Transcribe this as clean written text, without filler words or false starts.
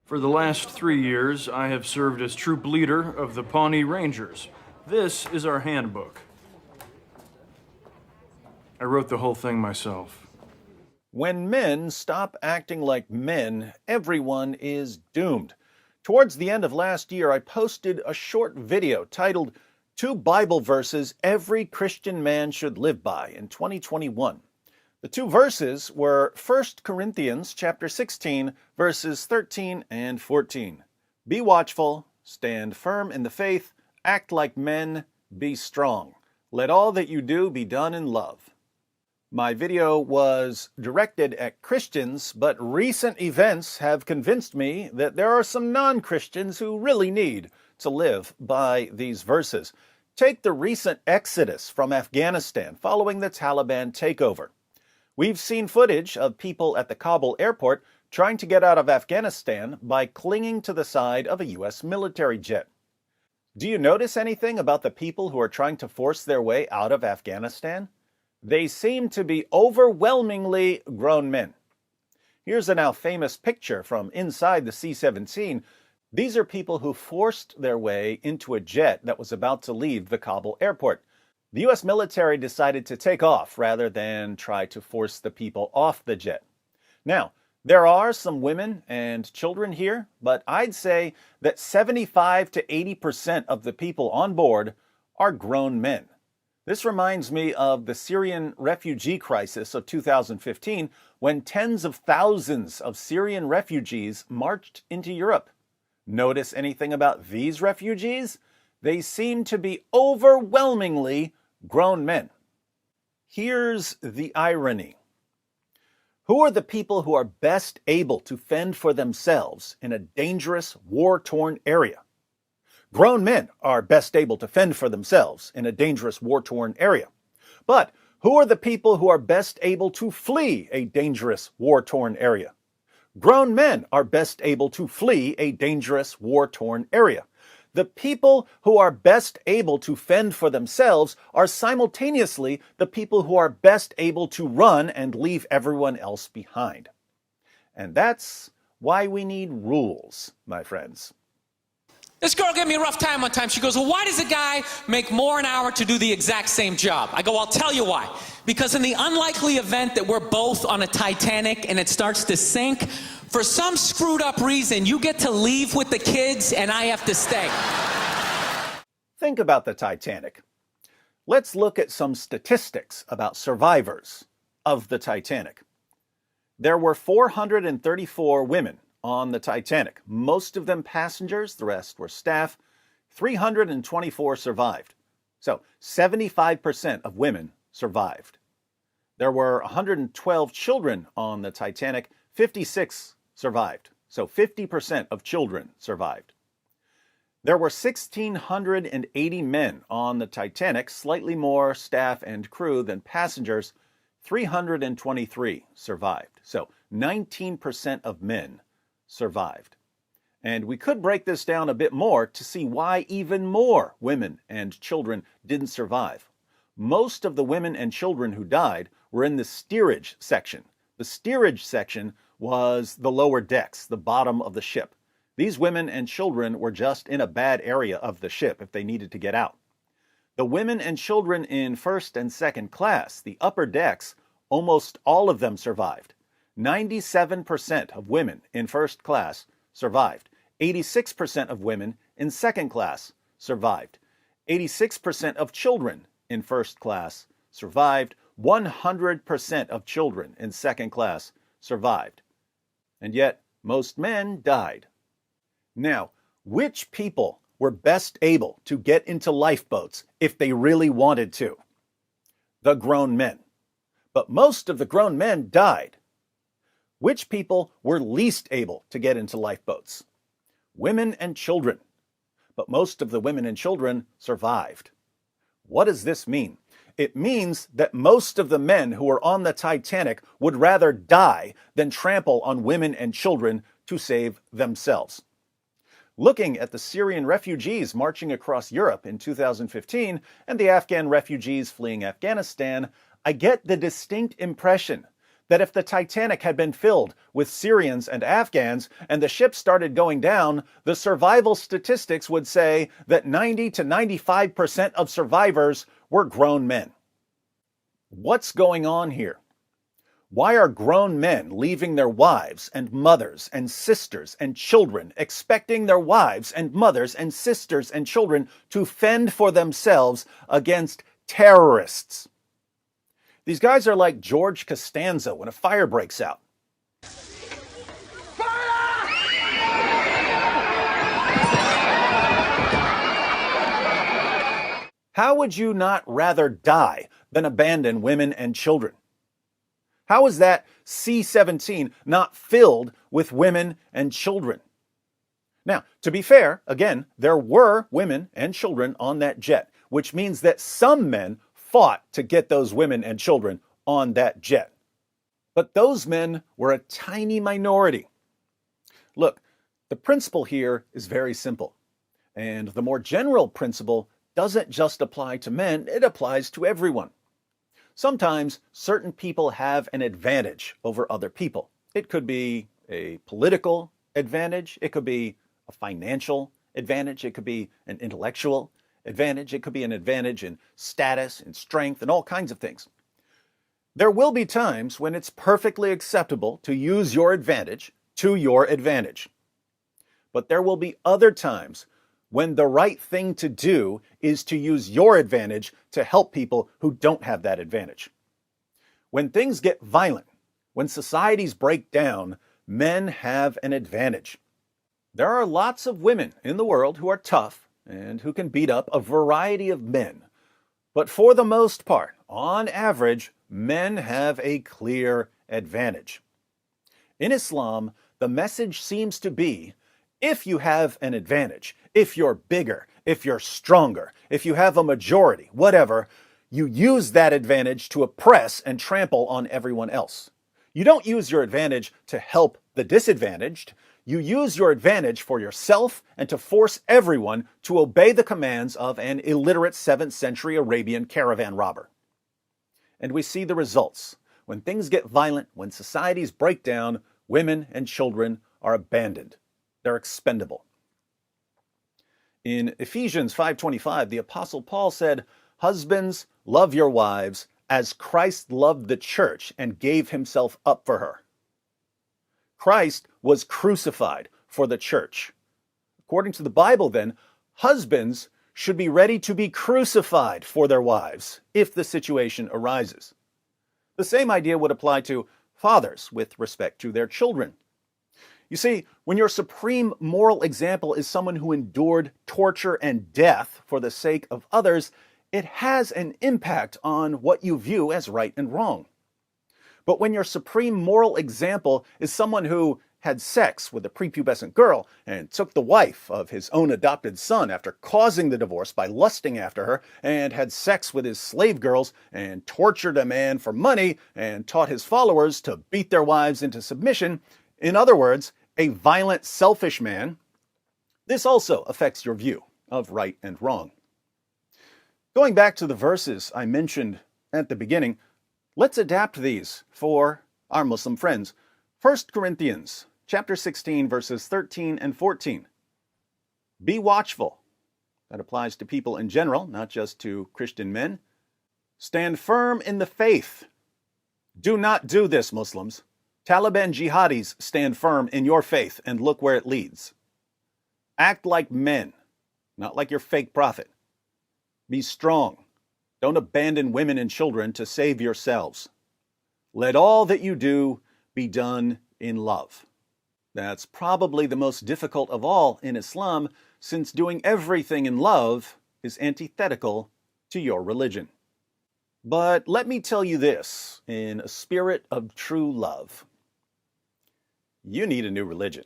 For the last 3 years, I have served as troop leader of the Pawnee Rangers. This is our handbook. I wrote the whole thing myself. When men stop acting like men, everyone is doomed. Towards the end of last year, I posted a short video titled 2 Bible Verses Every Christian Man Should Live By in 2021. The 2 verses were 1 Corinthians chapter 16, verses 13 and 14. Be watchful, stand firm in the faith, act like men, be strong. Let all that you do be done in love. My video was directed at Christians, but recent events have convinced me that there are some non-Christians who really need to live by these verses. Take the recent exodus from Afghanistan following the Taliban takeover. We've seen footage of people at the Kabul airport trying to get out of Afghanistan by clinging to the side of a U.S. military jet. Do you notice anything about the people who are trying to force their way out of Afghanistan? They seem to be overwhelmingly grown men. Here's a now famous picture from inside the C-17. These are people who forced their way into a jet that was about to leave the Kabul airport. The U.S. military decided to take off rather than try to force the people off the jet. Now, there are some women and children here, but I'd say that 75 to 80% of the people on board are grown men. This reminds me of the Syrian refugee crisis of 2015, when tens of thousands of Syrian refugees marched into Europe. Notice anything about these refugees? They seem to be overwhelmingly grown men. Here's the irony. Who are the people who are best able to fend for themselves in a dangerous, war-torn area? Grown men are best able to fend for themselves in a dangerous, war-torn area. But who are the people who are best able to flee a dangerous, war-torn area? Grown men are best able to flee a dangerous, war-torn area. The people who are best able to fend for themselves are simultaneously the people who are best able to run and leave everyone else behind. And that's why we need rules, my friends. This girl gave me a rough time one time. She goes, well, why does a guy make more an hour to do the exact same job? I go, I'll tell you why. Because in the unlikely event that we're both on a Titanic and it starts to sink, for some screwed up reason, you get to leave with the kids and I have to stay. Think about the Titanic. Let's look at some statistics about survivors of the Titanic. There were 434 women on the Titanic, most of them passengers, the rest were staff. 324 survived. So 75% of women survived. There were 112 children on the Titanic, 56 survived. So 50% of children survived. There were 1,680 men on the Titanic, slightly more staff and crew than passengers. 323 survived. So 19% of men survived. And we could break this down a bit more to see why even more women and children didn't survive. Most of the women and children who died were in the steerage section. The steerage section was the lower decks, the bottom of the ship. These women and children were just in a bad area of the ship if they needed to get out. The women and children in first and second class, the upper decks, almost all of them survived. 97% of women in first class survived. 86% of women in second class survived. 86% of children in first class survived. 100% of children in second class survived. And yet, most men died. Now, which people were best able to get into lifeboats if they really wanted to? The grown men. But most of the grown men died. Which people were least able to get into lifeboats? Women and children. But most of the women and children survived. What does this mean? It means that most of the men who were on the Titanic would rather die than trample on women and children to save themselves. Looking at the Syrian refugees marching across Europe in 2015 and the Afghan refugees fleeing Afghanistan, I get the distinct impression that if the Titanic had been filled with Syrians and Afghans and the ship started going down, the survival statistics would say that 90 to 95% of survivors were grown men. What's going on here? Why are grown men leaving their wives and mothers and sisters and children, expecting their wives and mothers and sisters and children to fend for themselves against terrorists? These guys are like George Costanza when a fire breaks out. How would you not rather die than abandon women and children? How is that C-17 not filled with women and children? Now, to be fair, again, there were women and children on that jet, which means that some men fought to get those women and children on that jet. But those men were a tiny minority. Look, the principle here is very simple. And the more general principle doesn't just apply to men, it applies to everyone. Sometimes certain people have an advantage over other people. It could be a political advantage. It could be a financial advantage. It could be an intellectual advantage. It could be an advantage in status and strength and all kinds of things. There will be times when it's perfectly acceptable to use your advantage to your advantage. But there will be other times when the right thing to do is to use your advantage to help people who don't have that advantage. When things get violent, when societies break down, men have an advantage. There are lots of women in the world who are tough and who can beat up a variety of men. But for the most part, on average, men have a clear advantage. In Islam, the message seems to be, if you have an advantage, if you're bigger, if you're stronger, if you have a majority, whatever, you use that advantage to oppress and trample on everyone else. You don't use your advantage to help the disadvantaged. You use your advantage for yourself and to force everyone to obey the commands of an illiterate 7th century Arabian caravan robber. And we see the results. When things get violent, when societies break down, women and children are abandoned. They're expendable. In Ephesians 5:25, the Apostle Paul said, "Husbands, love your wives as Christ loved the church and gave himself up for her." Christ was crucified for the church. According to the Bible, then, husbands should be ready to be crucified for their wives if the situation arises. The same idea would apply to fathers with respect to their children. You see, when your supreme moral example is someone who endured torture and death for the sake of others, it has an impact on what you view as right and wrong. But when your supreme moral example is someone who had sex with a prepubescent girl and took the wife of his own adopted son after causing the divorce by lusting after her, and had sex with his slave girls and tortured a man for money and taught his followers to beat their wives into submission, in other words, a violent, selfish man, this also affects your view of right and wrong. Going back to the verses I mentioned at the beginning, let's adapt these for our Muslim friends. 1 Corinthians chapter 16, verses 13 and 14. Be watchful. That applies to people in general, not just to Christian men. Stand firm in the faith. Do not do this, Muslims. Taliban jihadis stand firm in your faith, and look where it leads. Act like men, not like your fake prophet. Be strong. Don't abandon women and children to save yourselves. Let all that you do be done in love. That's probably the most difficult of all in Islam, since doing everything in love is antithetical to your religion. But let me tell you this, in a spirit of true love. You need a new religion.